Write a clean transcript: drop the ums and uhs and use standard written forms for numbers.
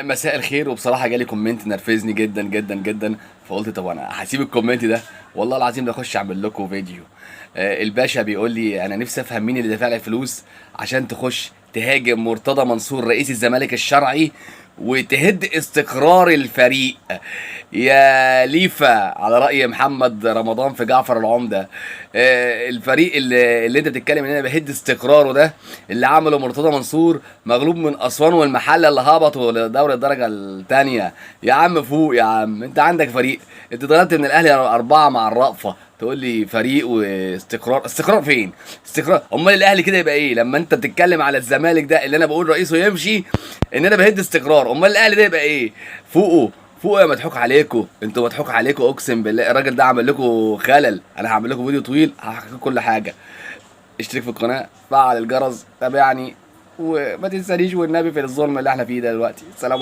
مساء الخير. وبصراحه جالي كومنت نرفزني جدا جدا جدا، فقلت طب انا هسيب الكومنت ده والله العظيم ده اخش اعمل لكم فيديو. الباشا بيقول لي انا نفسي افهم مين اللي دافع لك فلوس عشان تخش تهاجم مرتضى منصور رئيس الزمالك الشرعي وتهد استقرار الفريق. يا ليفا على رأي محمد رمضان في جعفر العمدة، الفريق اللي انت بتتكلم ان انا بهد استقراره ده اللي عمله مرتضى منصور مغلوب من اسوان والمحله اللي هبطوا لدوري الدرجه الثانيه. يا عم فوق يا عم، انت عندك فريق. انت ضربت من الاهلي 4 مع الرأفة، تقول لي فريق واستقرار؟ استقرار فين؟ استقرار امال الاهلي كده يبقى ايه؟ لما انت بتتكلم على الزمالك ده اللي انا بقول رئيسه يمشي ان انا بهد استقرار، امال الاهلي ده يبقى ايه؟ فوقوا فوق يا مضحوك عليكم، انتوا مضحوك عليكم اقسم بالله. الراجل ده عمل لكم خلل. انا هعمل لكم فيديو طويل هحكي لكم كل حاجه. اشترك في القناه، فعل الجرس، تابعني، وما تنسانيش والنبي في الظلم اللي احنا فيه ده دلوقتي. سلام.